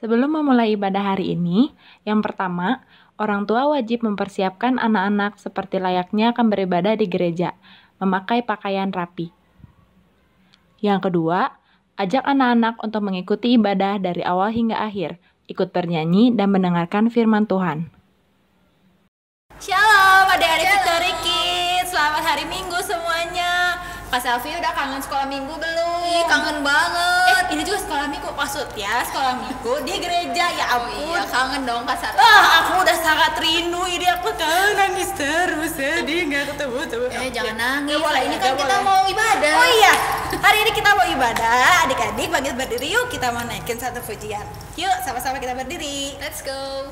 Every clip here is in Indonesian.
Sebelum memulai ibadah hari ini, yang pertama, orang tua wajib mempersiapkan anak-anak seperti layaknya akan beribadah di gereja, memakai pakaian rapi. Yang kedua, ajak anak-anak untuk mengikuti ibadah dari awal hingga akhir, ikut bernyanyi dan mendengarkan firman Tuhan. Shalom adik-adik Victory Kids, selamat hari Minggu semuanya. Kak Selvi udah kangen sekolah minggu belum? Ih, kangen banget. Ini juga sekolah minggu, maksudnya sekolah minggu di gereja, ya ampun. Iya, kangen dong Kak Selvi. Aku udah sangat rindu, ini aku kangen, nangis terus, sedih gak ketemu. Jangan nangis, boleh, ini kan kita mau ibadah. Oh iya, hari ini kita mau ibadah, adik-adik bangkit berdiri yuk, kita mau naikin satu pujian. Yuk, sama-sama kita berdiri. Let's go.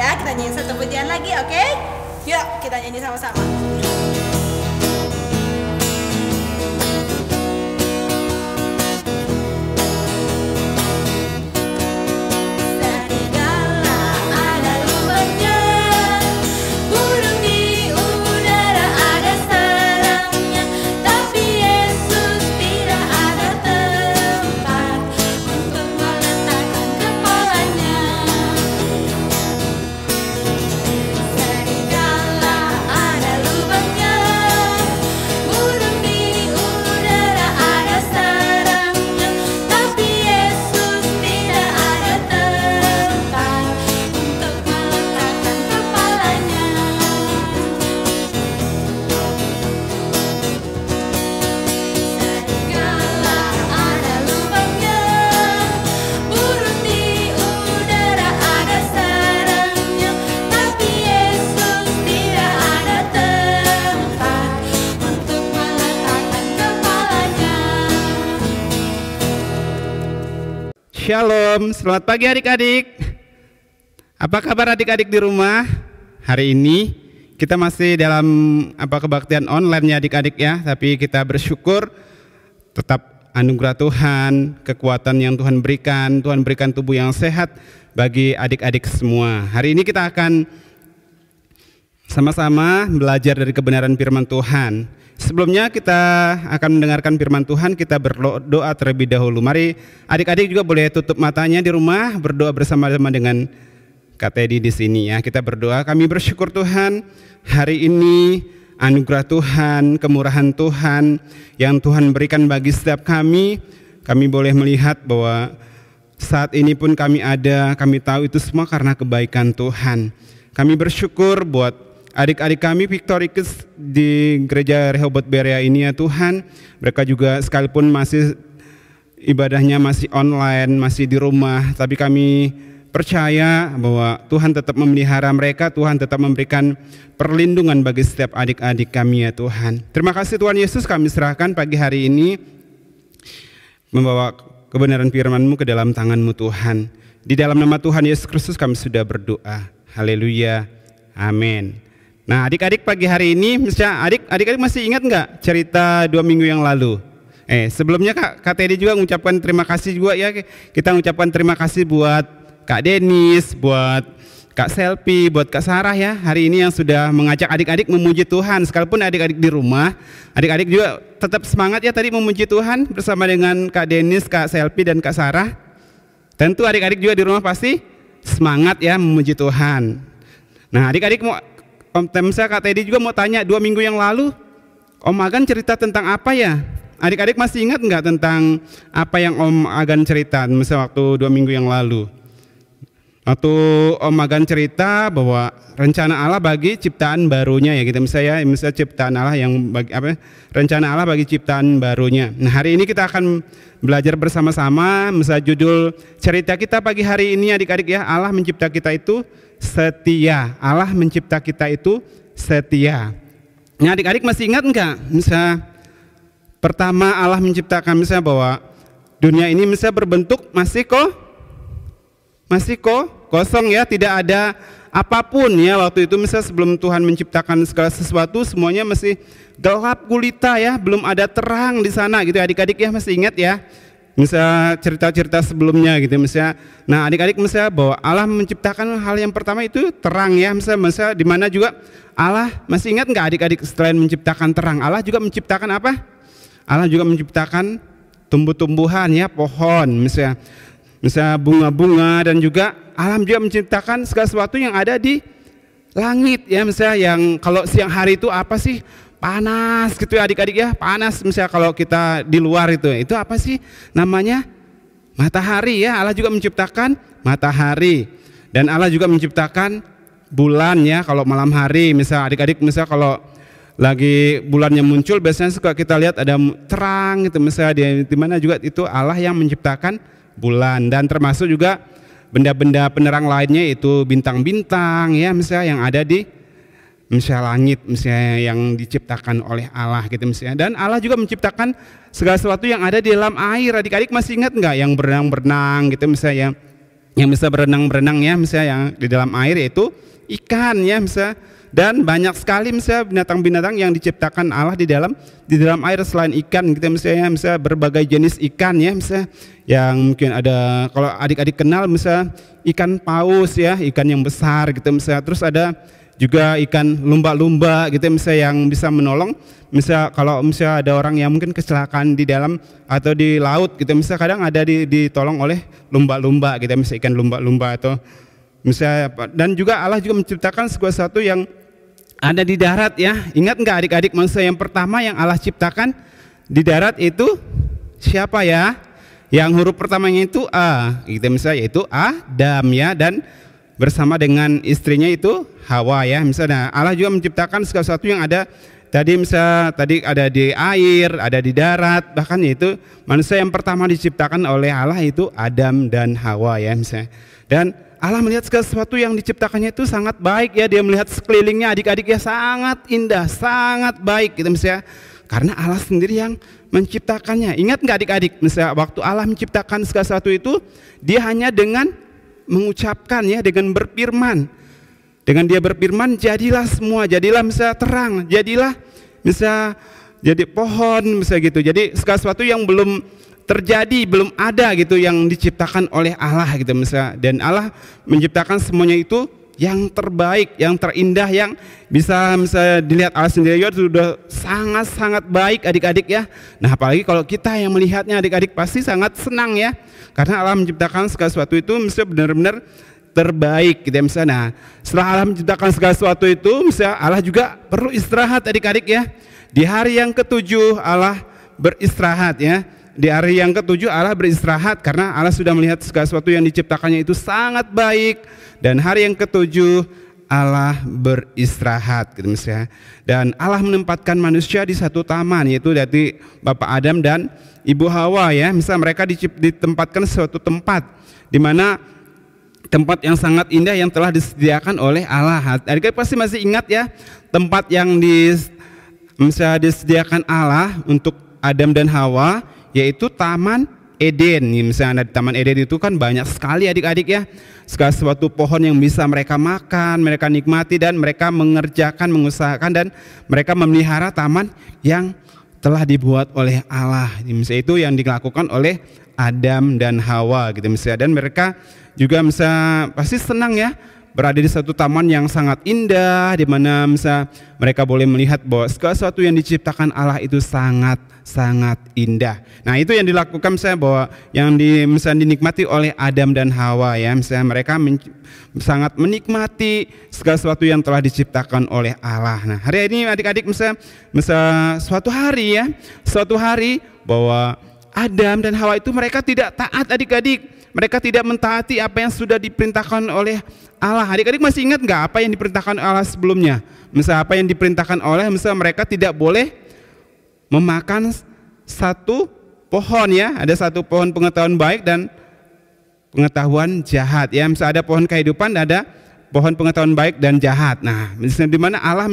Kita nyanyi satu pujian lagi, oke? Yuk, kita nyanyi sama-sama. Shalom, selamat pagi adik-adik. Apa kabar adik-adik di rumah? Hari ini kita masih dalam kebaktian online ya adik-adik ya. Tapi kita bersyukur tetap anugerah Tuhan, kekuatan yang Tuhan berikan tubuh yang sehat bagi adik-adik semua. Hari ini kita akan sama-sama belajar dari kebenaran firman Tuhan. Sebelumnya kita akan mendengarkan firman Tuhan, kita berdoa terlebih dahulu. Mari adik-adik juga boleh tutup matanya di rumah, berdoa bersama-sama dengan Kak Teddy di sini ya. Kita berdoa, kami bersyukur Tuhan hari ini anugerah Tuhan, kemurahan Tuhan yang Tuhan berikan bagi setiap kami. Kami boleh melihat bahwa saat ini pun kami ada, kami tahu itu semua karena kebaikan Tuhan. Kami bersyukur buat adik-adik kami Victory Kids di gereja Rehoboth Berea ini ya Tuhan. Mereka juga sekalipun masih ibadahnya masih online, masih di rumah, tapi kami percaya bahwa Tuhan tetap memelihara mereka, Tuhan tetap memberikan perlindungan bagi setiap adik-adik kami ya Tuhan. Terima kasih Tuhan Yesus, kami serahkan pagi hari ini membawa kebenaran firman-Mu ke dalam tangan-Mu Tuhan. Di dalam nama Tuhan Yesus Kristus kami sudah berdoa. Haleluya. Amin. Nah adik-adik pagi hari ini, misalnya adik-adik masih ingat nggak cerita 2 minggu yang lalu? Sebelumnya Kak Teddy juga mengucapkan terima kasih juga ya. Kita mengucapkan terima kasih buat Kak Denis, buat Kak Selfie, buat Kak Sarah ya, hari ini yang sudah mengajak adik-adik memuji Tuhan. Sekalipun adik-adik di rumah, adik-adik juga tetap semangat ya tadi memuji Tuhan bersama dengan Kak Denis, Kak Selfie dan Kak Sarah. Tentu adik-adik juga di rumah pasti semangat ya memuji Tuhan. Nah adik-adik mau, misalnya Kak Teddy juga mau tanya, 2 minggu yang lalu Om Agan cerita tentang apa ya? Adik-adik masih ingat nggak tentang apa yang Om Agan cerita misalnya waktu 2 minggu yang lalu? Waktu Om Agan cerita bahwa rencana Allah bagi ciptaan barunya ya gitu, misalnya ciptaan Allah yang bagi apa? Rencana Allah bagi ciptaan barunya. Nah hari ini kita akan belajar bersama-sama, misalnya judul cerita kita pagi hari ini adik-adik ya, Allah mencipta kita itu setia. Allah mencipta kita itu setia. Nah adik-adik masih ingat enggak? Misalnya pertama Allah menciptakan misalnya bahwa dunia ini misalnya berbentuk masih kosong ya, tidak ada apapun ya waktu itu misalnya sebelum Tuhan menciptakan segala sesuatu semuanya masih gelap gulita ya, belum ada terang di sana gitu adik-adik ya, masih ingat ya misalnya cerita-cerita sebelumnya gitu misalnya. Nah adik-adik misalnya bahwa Allah menciptakan hal yang pertama itu terang ya, misalnya di mana juga Allah, masih ingat nggak adik-adik selain menciptakan terang Allah juga menciptakan apa? Allah juga menciptakan tumbuh-tumbuhan ya, pohon misalnya bunga-bunga, dan juga alam juga menciptakan segala sesuatu yang ada di langit ya, misalnya yang kalau siang hari itu apa sih, panas gitu ya adik-adik ya, panas misalnya kalau kita di luar itu apa sih namanya, matahari ya. Allah juga menciptakan matahari, dan Allah juga menciptakan bulan ya kalau malam hari. Misalnya adik-adik misalnya kalau lagi bulannya muncul biasanya suka kita lihat ada terang gitu, misalnya di mana juga itu Allah yang menciptakan bulan, dan termasuk juga benda-benda penerang lainnya itu bintang-bintang ya misalnya yang ada di misalnya langit misalnya yang diciptakan oleh Allah gitu misalnya. Dan Allah juga menciptakan segala sesuatu yang ada di dalam air. Adik-adik masih ingat nggak yang berenang-berenang gitu misalnya, yang bisa berenang-berenang ya misalnya yang di dalam air yaitu ikan ya misalnya. Dan banyak sekali misalnya binatang-binatang yang diciptakan Allah di dalam air selain ikan gitu misalnya berbagai jenis ikan ya misalnya, yang mungkin ada kalau adik-adik kenal misalnya ikan paus ya, ikan yang besar gitu misalnya. Terus ada juga ikan lumba-lumba gitu misalnya yang bisa menolong misalnya kalau misalnya ada orang yang mungkin kecelakaan di dalam atau di laut gitu misalnya, kadang ada ditolong oleh lumba-lumba gitu misalnya, ikan lumba-lumba atau misalnya. Dan juga Allah juga menciptakan sesuatu yang ada di darat ya. Ingat nggak adik-adik manusia yang pertama yang Allah ciptakan di darat itu siapa ya? Yang huruf pertamanya itu A gitu misalnya, yaitu Adam ya, dan bersama dengan istrinya itu Hawa ya misalnya. Allah juga menciptakan segala sesuatu yang ada tadi misalnya, tadi ada di air, ada di darat, bahkan yaitu manusia yang pertama diciptakan oleh Allah itu Adam dan Hawa ya misalnya. Dan Allah melihat segala sesuatu yang diciptakannya itu sangat baik ya, dia melihat sekelilingnya adik-adik ya sangat indah, sangat baik gitu misalnya, karena Allah sendiri yang menciptakannya. Ingat nggak adik-adik misalnya waktu Allah menciptakan segala sesuatu itu, dia hanya dengan mengucapkan ya, dengan berfirman, dengan dia berfirman jadilah semua, jadilah misalnya terang, jadilah misalnya jadi pohon misalnya gitu. Jadi segala sesuatu yang belum terjadi, belum ada gitu yang diciptakan oleh Allah gitu misalnya. Dan Allah menciptakan semuanya itu yang terbaik, yang terindah, yang bisa misalnya dilihat Allah sendiri ya sudah sangat-sangat baik adik-adik ya. Nah apalagi kalau kita yang melihatnya adik-adik pasti sangat senang ya, karena Allah menciptakan segala sesuatu itu misalnya benar-benar terbaik gitu ya misalnya. Nah setelah Allah menciptakan segala sesuatu itu misalnya, Allah juga perlu istirahat adik-adik ya. Di hari yang ke-7 Allah beristirahat ya. Di hari yang ke-7 Allah beristirahat karena Allah sudah melihat segala sesuatu yang diciptakannya itu sangat baik. Dan hari yang ke-7 Allah beristirahat gitu misalnya. Dan Allah menempatkan manusia di satu taman, yaitu dari Bapak Adam dan Ibu Hawa ya. Misalnya mereka ditempatkan di suatu tempat di mana tempat yang sangat indah yang telah disediakan oleh Allah. Adik-adik pasti masih ingat ya, tempat yang disediakan Allah untuk Adam dan Hawa yaitu Taman Eden. Misalnya di Taman Eden itu kan banyak sekali adik-adik ya, segala sesuatu pohon yang bisa mereka makan, mereka nikmati, dan mereka mengerjakan, mengusahakan, dan mereka memelihara taman yang telah dibuat oleh Allah. Misalnya itu yang dilakukan oleh Adam dan Hawa gitu misalnya. Dan mereka juga misalnya pasti senang ya berada di satu taman yang sangat indah, di mana misalnya mereka boleh melihat bahwa segala sesuatu yang diciptakan Allah itu sangat indah. Nah, itu yang dilakukan misalnya bahwa yang misalnya dinikmati oleh Adam dan Hawa ya. Misalnya mereka sangat menikmati segala sesuatu yang telah diciptakan oleh Allah. Nah, hari ini adik-adik misalnya suatu hari bahwa Adam dan Hawa itu mereka tidak taat adik-adik. Mereka tidak mentaati apa yang sudah diperintahkan oleh Allah. Adik-adik masih ingat nggak apa yang diperintahkan Allah sebelumnya? Misalnya apa yang diperintahkan oleh, misalnya mereka tidak boleh memakan satu pohon ya. Ada satu pohon pengetahuan baik dan pengetahuan jahat ya. Misalnya ada pohon kehidupan, ada pohon pengetahuan baik dan jahat. Nah, di mana Allah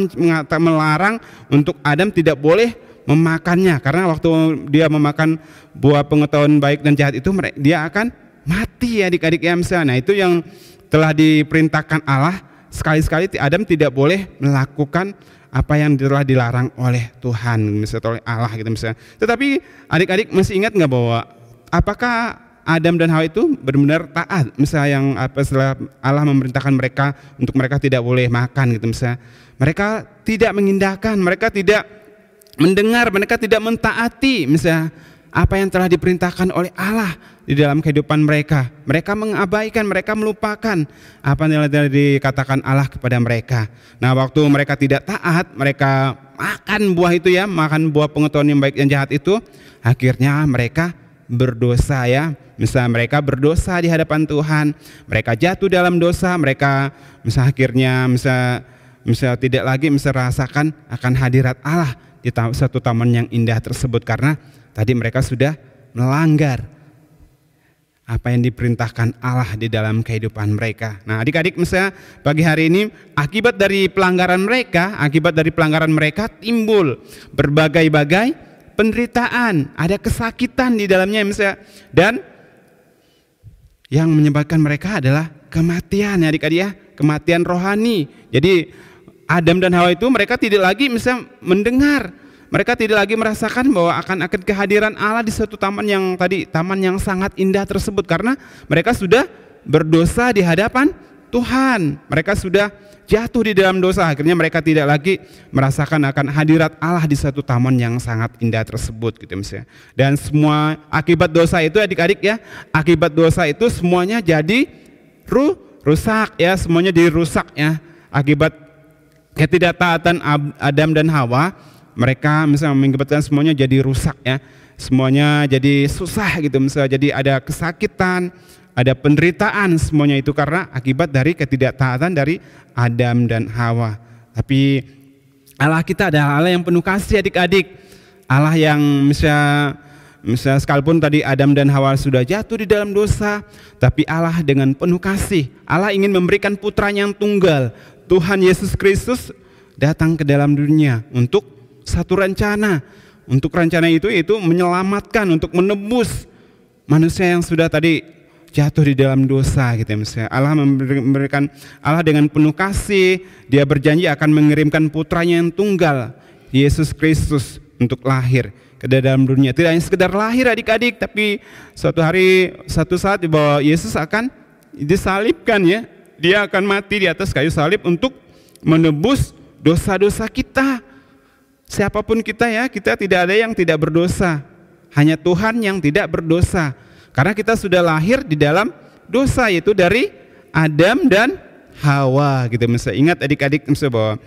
melarang untuk Adam tidak boleh memakannya, karena waktu dia memakan buah pengetahuan baik dan jahat itu dia akan mati ya adik-adik ya. Misalnya, nah itu yang telah diperintahkan Allah. Sekali-sekali Adam tidak boleh melakukan apa yang telah dilarang oleh Tuhan, misalnya oleh Allah gitu misalnya. Tetapi adik-adik masih ingat nggak bahwa apakah Adam dan Hawa itu benar-benar taat misalnya yang setelah Allah memerintahkan mereka untuk mereka tidak boleh makan gitu misalnya. Mereka tidak mengindahkan, mereka tidak mendengar, mereka tidak mentaati misalnya apa yang telah diperintahkan oleh Allah di dalam kehidupan mereka. Mereka mengabaikan, mereka melupakan apa yang telah dikatakan Allah kepada mereka. Nah, waktu mereka tidak taat, mereka makan buah itu ya, makan buah pengetahuan yang baik dan jahat itu, akhirnya mereka berdosa ya. Misalnya mereka berdosa di hadapan Tuhan, mereka jatuh dalam dosa, mereka akhirnya tidak lagi merasakan akan hadirat Allah di satu taman yang indah tersebut, karena tadi mereka sudah melanggar apa yang diperintahkan Allah di dalam kehidupan mereka. Nah, adik-adik misalnya pagi hari ini akibat dari pelanggaran mereka timbul berbagai-bagai penderitaan, ada kesakitan di dalamnya misalnya, dan yang menyebabkan mereka adalah kematian ya adik-adik ya, kematian rohani. Jadi Adam dan Hawa itu mereka tidak lagi mendengar, mereka tidak lagi merasakan bahwa akan kehadiran Allah di suatu taman yang sangat indah tersebut, karena mereka sudah berdosa di hadapan Tuhan. Mereka sudah jatuh di dalam dosa, akhirnya mereka tidak lagi merasakan akan hadirat Allah di suatu taman yang sangat indah tersebut gitu misalnya. Dan semua akibat dosa itu adik-adik ya, akibat dosa itu semuanya jadi rusak ya, semuanya dirusak ya. Akibat ketidaktaatan Adam dan Hawa, mereka misalnya mengakibatkan semuanya jadi rusak ya, semuanya jadi susah gitu misalnya, jadi ada kesakitan, ada penderitaan, semuanya itu karena akibat dari ketidaktaatan dari Adam dan Hawa. Tapi Allah kita adalah Allah yang penuh kasih adik-adik, Allah yang misalnya sekalipun tadi Adam dan Hawa sudah jatuh di dalam dosa, tapi Allah dengan penuh kasih, Allah ingin memberikan putranya yang tunggal, Tuhan Yesus Kristus datang ke dalam dunia untuk satu rencana. Untuk rencana itu menyelamatkan, untuk menebus manusia yang sudah tadi jatuh di dalam dosa gitu ya misalnya. Allah memberikan, Allah dengan penuh kasih, dia berjanji akan mengirimkan putranya yang tunggal, Yesus Kristus, untuk lahir ke dalam dunia. Tidak hanya sekedar lahir adik-adik, tapi suatu saat bahwa Yesus akan disalibkan ya. Dia akan mati di atas kayu salib untuk menebus dosa-dosa kita. Siapapun kita ya, kita tidak ada yang tidak berdosa. Hanya Tuhan yang tidak berdosa. Karena kita sudah lahir di dalam dosa, yaitu dari Adam dan Hawa gitu. Misalnya ingat adik-adik bahwa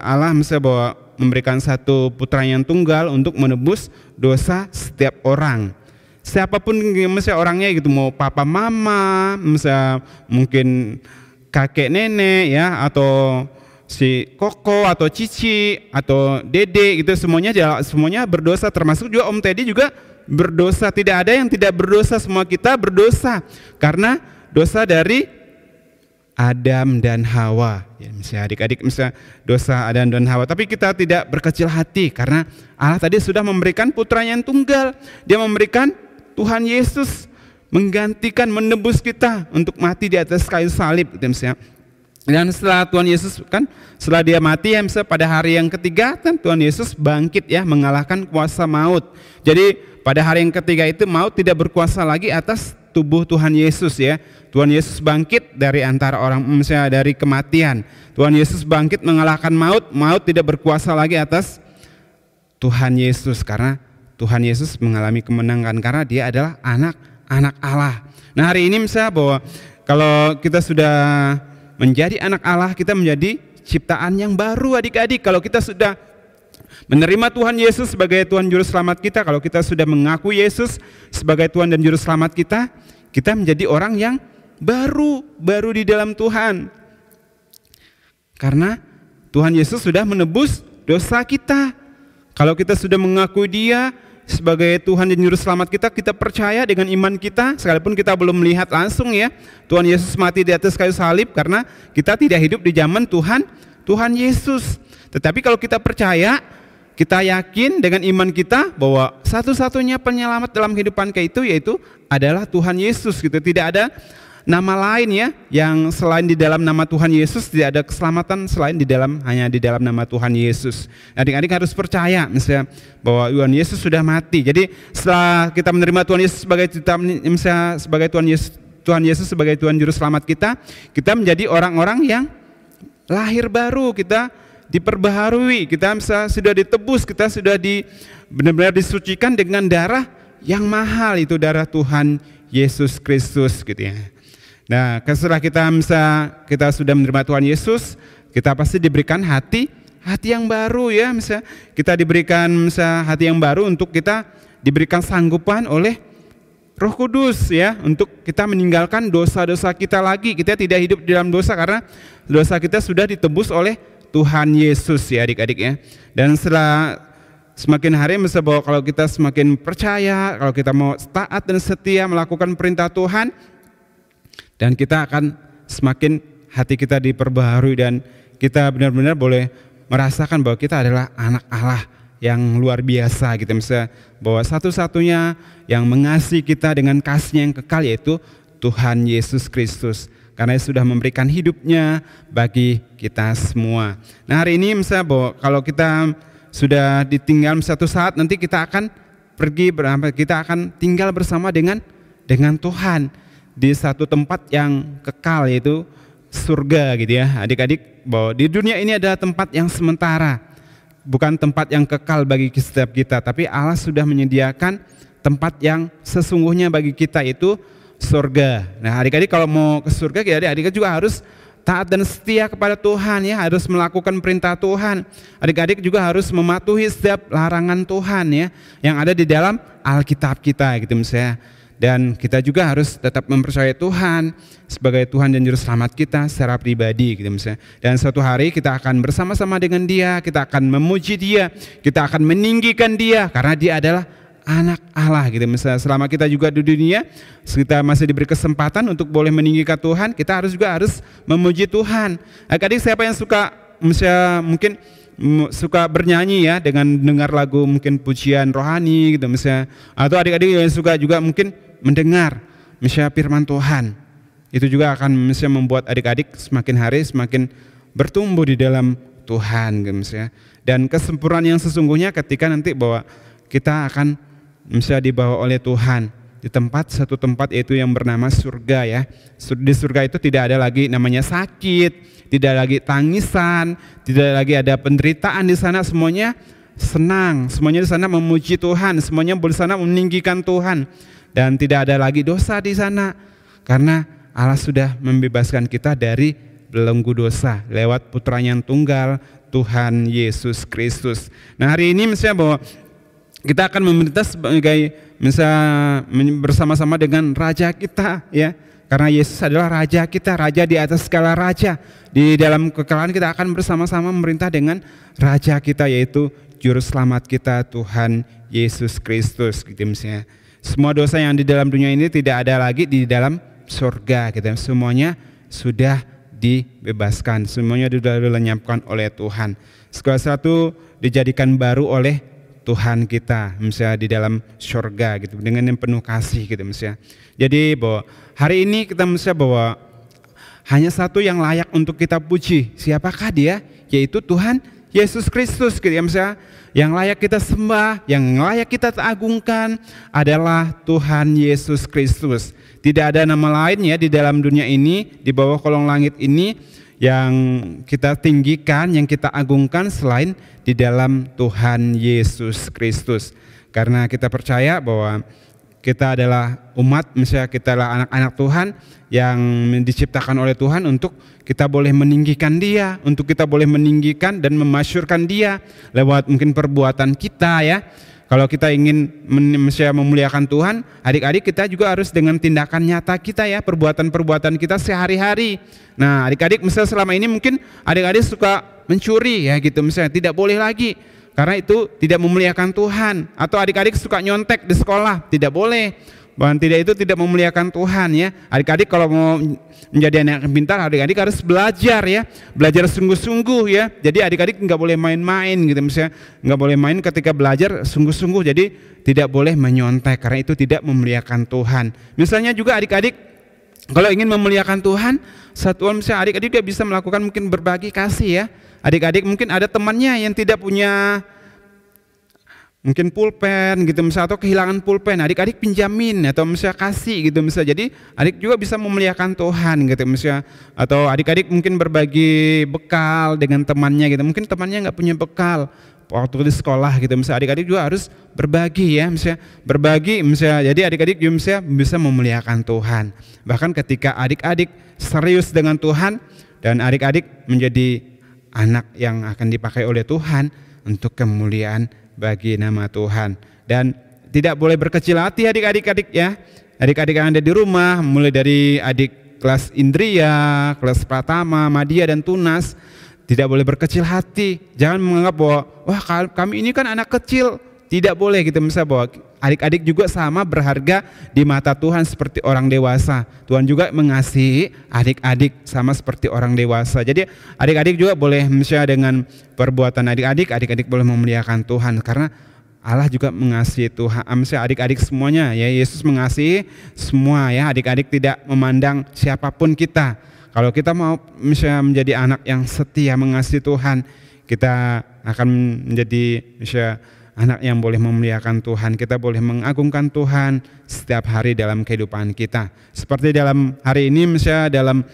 Allah bahwa memberikan satu putra yang tunggal untuk menebus dosa setiap orang. Siapapun misalnya orangnya gitu, mau papa mama, misalnya mungkin kakek nenek ya, atau si koko atau cici atau dede gitu, semuanya berdosa, termasuk juga Om Teddy juga berdosa. Tidak ada yang tidak berdosa, semua kita berdosa karena dosa dari Adam dan Hawa ya, misalnya adik-adik, misalnya dosa Adam dan Hawa. Tapi kita tidak berkecil hati karena Allah tadi sudah memberikan putranya yang tunggal. Dia memberikan Tuhan Yesus menggantikan, menebus kita untuk mati di atas kayu salib gitu misalnya. Dan setelah Tuhan Yesus setelah dia mati ya misalnya, pada hari yang ketiga kan Tuhan Yesus bangkit ya, mengalahkan kuasa maut. Jadi pada hari yang ketiga itu maut tidak berkuasa lagi atas tubuh Tuhan Yesus ya. Tuhan Yesus bangkit dari antara orang, misalnya dari kematian. Tuhan Yesus bangkit mengalahkan maut. Maut tidak berkuasa lagi atas Tuhan Yesus, karena Tuhan Yesus mengalami kemenangan karena dia adalah anak Allah. Nah, hari ini misalnya bahwa kalau kita sudah menjadi anak Allah, kita menjadi ciptaan yang baru adik-adik. Kalau kita sudah menerima Tuhan Yesus sebagai Tuhan Juru Selamat kita, kalau kita sudah mengaku Yesus sebagai Tuhan dan Juru Selamat kita, kita menjadi orang yang baru di dalam Tuhan. Karena Tuhan Yesus sudah menebus dosa kita. Kalau kita sudah mengakui Dia sebagai Tuhan dan Juru Selamat kita, kita percaya dengan iman kita, sekalipun kita belum melihat langsung ya, Tuhan Yesus mati di atas kayu salib, karena kita tidak hidup di zaman Tuhan Yesus. Tetapi kalau kita percaya, kita yakin dengan iman kita bahwa satu-satunya penyelamat dalam kehidupan kita itu yaitu adalah Tuhan Yesus gitu. Tidak ada nama lain ya yang selain di dalam nama Tuhan Yesus, tidak ada keselamatan selain hanya di dalam nama Tuhan Yesus. Adik-adik harus percaya misalnya bahwa Tuhan Yesus sudah mati. Jadi setelah kita menerima Tuhan Yesus sebagai Tuhan Yesus sebagai Tuhan Juru Selamat kita menjadi orang-orang yang lahir baru, kita diperbaharui, kita sudah ditebus, kita sudah benar-benar disucikan dengan darah yang mahal, itu darah Tuhan Yesus Kristus gitu ya. Nah, setelah kita sudah menerima Tuhan Yesus, kita pasti diberikan hati yang baru ya. Misalnya kita diberikan hati yang baru untuk kita diberikan sanggupan oleh Roh Kudus ya, untuk kita meninggalkan dosa-dosa kita lagi. Kita tidak hidup di dalam dosa karena dosa kita sudah ditebus oleh Tuhan Yesus ya adik-adik ya. Dan setelah semakin hari bahwa kalau kita semakin percaya, kalau kita mau taat dan setia melakukan perintah Tuhan, dan kita akan semakin hati kita diperbaharui dan kita benar-benar boleh merasakan bahwa kita adalah anak Allah yang luar biasa gitu. Misalnya bahwa satu-satunya yang mengasihi kita dengan kasih yang kekal yaitu Tuhan Yesus Kristus, karena Dia sudah memberikan hidupnya bagi kita semua. Nah, hari ini misalnya bahwa kalau kita sudah ditinggal satu saat, nanti kita akan kita akan tinggal bersama dengan Tuhan di satu tempat yang kekal, yaitu surga gitu ya adik-adik. Bahwa di dunia ini adalah tempat yang sementara, bukan tempat yang kekal bagi setiap kita, tapi Allah sudah menyediakan tempat yang sesungguhnya bagi kita, itu surga. Nah, adik-adik kalau mau ke surga, adik-adik juga harus taat dan setia kepada Tuhan ya, harus melakukan perintah Tuhan. Adik-adik juga harus mematuhi setiap larangan Tuhan ya yang ada di dalam Alkitab kita gitu misalnya. Dan kita juga harus tetap mempercayai Tuhan sebagai Tuhan dan Juru Selamat kita secara pribadi gitu misalnya. Dan suatu hari kita akan bersama-sama dengan Dia, kita akan memuji Dia, kita akan meninggikan Dia karena Dia adalah anak Allah gitu misalnya. Selama kita juga di dunia, kita masih diberi kesempatan untuk boleh meninggikan Tuhan, kita harus memuji Tuhan. Adik-adik siapa yang suka misalnya mungkin suka bernyanyi ya dengan dengar lagu mungkin pujian rohani gitu misalnya, atau adik-adik yang suka juga mungkin mendengar misalnya firman Tuhan, itu juga akan misalnya membuat adik-adik semakin hari semakin bertumbuh di dalam Tuhan gitu misalnya. Dan kesempurnaan yang sesungguhnya ketika nanti bahwa kita akan misalnya dibawa oleh Tuhan di satu tempat yaitu yang bernama surga ya. Di surga itu tidak ada lagi namanya sakit, tidak lagi tangisan, tidak lagi ada penderitaan di sana, semuanya senang, semuanya di sana memuji Tuhan, semuanya di sana meninggikan Tuhan, dan tidak ada lagi dosa di sana karena Allah sudah membebaskan kita dari belenggu dosa lewat Putranya yang tunggal, Tuhan Yesus Kristus. Nah, hari ini misalnya bahwa kita akan memerintah sebagai bersama-sama dengan Raja kita ya, karena Yesus adalah Raja kita, Raja di atas segala raja. Di dalam kekalahan kita akan bersama-sama memerintah dengan Raja kita, yaitu Juru Selamat kita Tuhan Yesus Kristus gitu misalnya. Semua dosa yang di dalam dunia ini tidak ada lagi di dalam surga gitu. Semuanya sudah dibebaskan, semuanya sudah dilenyapkan oleh Tuhan. Segala sesuatu dijadikan baru oleh Tuhan kita misalnya di dalam surga gitu, dengan yang penuh kasih gitu misalnya. Jadi bahwa hari ini kita misalnya bahwa hanya satu yang layak untuk kita puji. Siapakah Dia? Yaitu Tuhan Yesus Kristus gitu ya misalnya. Yang layak kita sembah, yang layak kita agungkan adalah Tuhan Yesus Kristus. tidak ada nama lain ya di dalam dunia ini, di bawah kolong langit ini yang kita tinggikan, yang kita agungkan selain di dalam Tuhan Yesus Kristus. Karena kita percaya bahwa kita adalah umat, misalnya kita adalah anak-anak Tuhan yang diciptakan oleh Tuhan untuk kita boleh meninggikan Dia, untuk kita boleh meninggikan dan memasyurkan Dia lewat mungkin perbuatan kita ya. Kalau kita ingin memuliakan Tuhan, adik-adik kita juga harus dengan tindakan nyata kita ya, perbuatan-perbuatan kita sehari-hari. Nah adik-adik misalnya selama ini mungkin adik-adik suka mencuri ya gitu misalnya, tidak boleh lagi. Karena itu tidak memuliakan Tuhan. Atau adik-adik suka nyontek di sekolah, tidak boleh. Bahkan itu tidak memuliakan Tuhan ya. Adik-adik kalau mau menjadi anak yang pintar, adik-adik harus belajar ya. Belajar sungguh-sungguh ya. Jadi adik-adik nggak boleh main-main gitu misalnya. Nggak boleh main ketika belajar sungguh-sungguh. Jadi tidak boleh menyontek karena itu tidak memuliakan Tuhan. Misalnya juga adik-adik kalau ingin memuliakan Tuhan, satuan misalnya adik-adik juga bisa melakukan mungkin berbagi kasih ya. Adik-adik mungkin ada temannya yang tidak punya mungkin pulpen gitu misalnya, atau kehilangan pulpen, adik-adik pinjamin atau misalnya kasih gitu misalnya. Jadi adik juga bisa memuliakan Tuhan gitu misalnya. Atau adik-adik mungkin berbagi bekal dengan temannya gitu, mungkin temannya nggak punya bekal waktu di sekolah gitu misalnya, adik-adik juga harus berbagi ya misalnya, berbagi misalnya. Jadi adik-adik juga misalnya bisa memuliakan Tuhan. Bahkan ketika adik-adik serius dengan Tuhan dan adik-adik menjadi anak yang akan dipakai oleh Tuhan untuk kemuliaan bagi nama Tuhan. Dan tidak boleh berkecil hati adik-adik ya. Adik-adik yang ada di rumah, mulai dari adik kelas Indria, kelas Pratama, Madya dan Tunas, tidak boleh berkecil hati. Jangan menganggap bahwa wah kami ini kan anak kecil. Tidak boleh gitu misalnya, bahwa adik-adik juga sama berharga di mata Tuhan seperti orang dewasa. Tuhan juga mengasihi adik-adik sama seperti orang dewasa. Jadi adik-adik juga boleh misalnya dengan perbuatan adik-adik boleh memuliakan Tuhan karena Allah juga mengasihi Tuhan. Misalnya adik-adik semuanya ya, Yesus mengasihi semua ya. Adik-adik tidak memandang siapapun kita. Kalau kita mau misalnya menjadi anak yang setia mengasihi Tuhan, kita akan menjadi misalnya anak yang boleh memuliakan Tuhan. Kita boleh mengagungkan Tuhan setiap hari dalam kehidupan kita. Seperti dalam hari ini misalnya dalam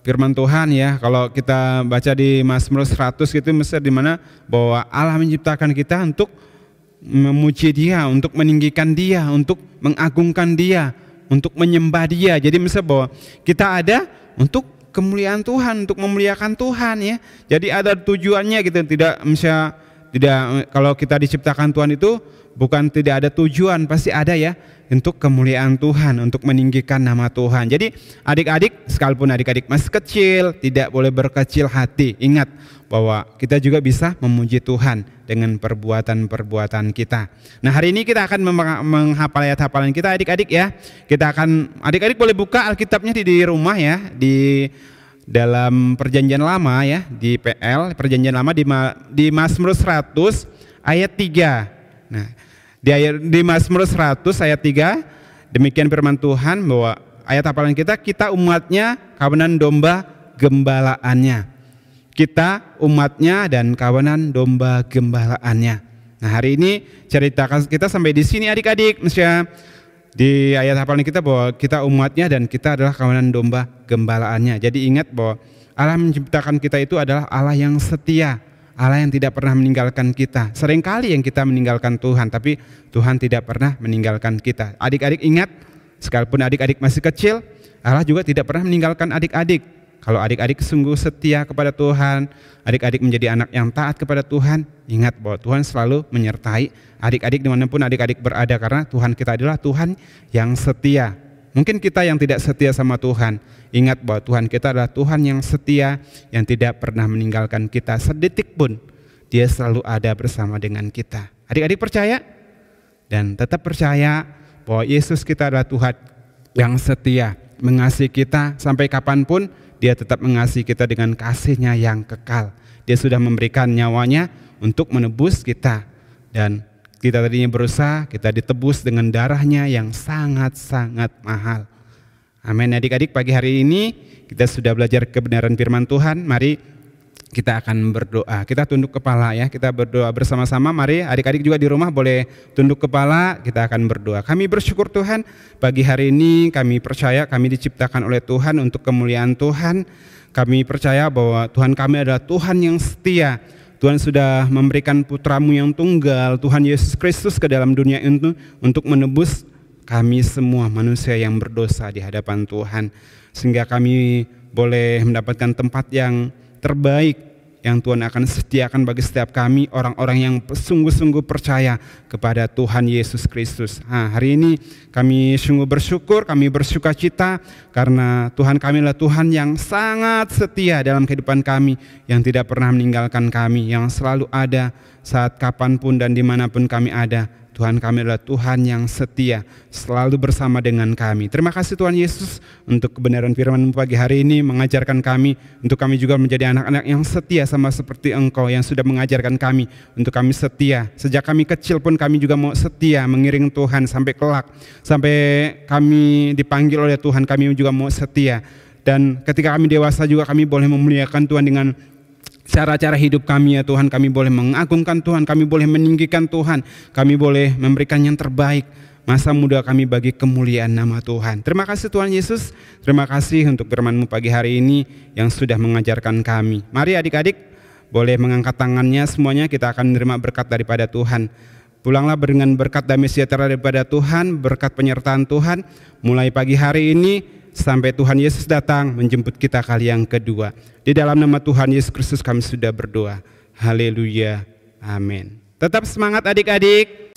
firman Tuhan ya, kalau kita baca di Mazmur 100 gitu misalnya, di mana bahwa Allah menciptakan kita untuk memuji Dia, untuk meninggikan Dia, untuk mengagungkan Dia, untuk menyembah Dia. Jadi misalnya bahwa kita ada untuk kemuliaan Tuhan, untuk memuliakan Tuhan ya. Jadi ada tujuannya gitu, tidak kalau kita diciptakan Tuhan itu bukan tidak ada tujuan, pasti ada ya, untuk kemuliaan Tuhan, untuk meninggikan nama Tuhan. Jadi adik-adik, sekalipun adik-adik masih kecil, tidak boleh berkecil hati. Ingat bahwa kita juga bisa memuji Tuhan dengan perbuatan-perbuatan kita. Nah hari ini kita akan menghafal ayat hafalan kita adik-adik ya. Adik-adik boleh buka Alkitabnya di rumah ya, di dalam Perjanjian Lama ya, di PL Perjanjian Lama di Mazmur 100 ayat 3. Nah, di Mazmur 100 ayat 3 demikian firman Tuhan bahwa ayat hafalan kita umatnya, kawanan domba gembalaannya. Kita umatnya dan kawanan domba gembalaannya. Nah hari ini cerita kita sampai di sini adik-adik. Misalnya di ayat hafalan kita bahwa kita umatnya dan kita adalah kawanan domba gembalaannya. Jadi ingat bahwa Allah menciptakan kita itu adalah Allah yang setia, Allah yang tidak pernah meninggalkan kita. Seringkali yang kita meninggalkan Tuhan, tapi Tuhan tidak pernah meninggalkan kita. Adik-adik ingat, sekalipun adik-adik masih kecil, Allah juga tidak pernah meninggalkan adik-adik. Kalau adik-adik sungguh setia kepada Tuhan, adik-adik menjadi anak yang taat kepada Tuhan, ingat bahwa Tuhan selalu menyertai adik-adik dimanapun adik-adik berada, karena Tuhan kita adalah Tuhan yang setia. Mungkin kita yang tidak setia sama Tuhan, ingat bahwa Tuhan kita adalah Tuhan yang setia, yang tidak pernah meninggalkan kita sedetik pun. Dia selalu ada bersama dengan kita. Adik-adik percaya? Dan tetap percaya bahwa Yesus kita adalah Tuhan yang setia, mengasihi kita sampai kapanpun. Dia tetap mengasihi kita dengan kasih-Nya yang kekal. Dia sudah memberikan nyawanya untuk menebus kita. Dan kita tadinya berusaha, kita ditebus dengan darah-Nya yang sangat-sangat mahal. Amin. Adik-adik, pagi hari ini kita sudah belajar kebenaran firman Tuhan. Mari kita akan berdoa. Kita tunduk kepala ya, kita berdoa bersama-sama. Mari adik-adik juga di rumah boleh tunduk kepala, kita akan berdoa. Kami bersyukur Tuhan, pagi hari ini kami percaya kami diciptakan oleh Tuhan untuk kemuliaan Tuhan. Kami percaya bahwa Tuhan kami adalah Tuhan yang setia. Tuhan sudah memberikan putra-Mu yang tunggal, Tuhan Yesus Kristus ke dalam dunia itu untuk menebus kami semua manusia yang berdosa di hadapan Tuhan. Sehingga kami boleh mendapatkan tempat yang terbaik yang Tuhan akan sediakan bagi setiap kami, orang-orang yang sungguh-sungguh percaya kepada Tuhan Yesus Kristus. Hari ini kami sungguh bersyukur, kami bersukacita karena Tuhan kami adalah Tuhan yang sangat setia dalam kehidupan kami, yang tidak pernah meninggalkan kami, yang selalu ada saat kapanpun dan dimanapun kami ada. Tuhan kami adalah Tuhan yang setia, selalu bersama dengan kami. Terima kasih Tuhan Yesus untuk kebenaran firman-Mu pagi hari ini, mengajarkan kami, untuk kami juga menjadi anak-anak yang setia sama seperti Engkau yang sudah mengajarkan kami, untuk kami setia. Sejak kami kecil pun kami juga mau setia mengiring Tuhan sampai kelak, sampai kami dipanggil oleh Tuhan, kami juga mau setia. Dan ketika kami dewasa juga kami boleh memuliakan Tuhan dengan cara-cara hidup kami ya Tuhan. Kami boleh mengagungkan Tuhan, kami boleh meninggikan Tuhan, kami boleh memberikan yang terbaik masa muda kami bagi kemuliaan nama Tuhan. Terima kasih Tuhan Yesus, terima kasih untuk firman-Mu pagi hari ini yang sudah mengajarkan kami. Mari adik-adik boleh mengangkat tangannya semuanya, kita akan menerima berkat daripada Tuhan. Pulanglah dengan berkat damai sejahtera daripada Tuhan, berkat penyertaan Tuhan mulai pagi hari ini sampai Tuhan Yesus datang menjemput kita kali yang kedua. Di dalam nama Tuhan Yesus Kristus kami sudah berdoa. Haleluya. Amin. Tetap semangat adik-adik.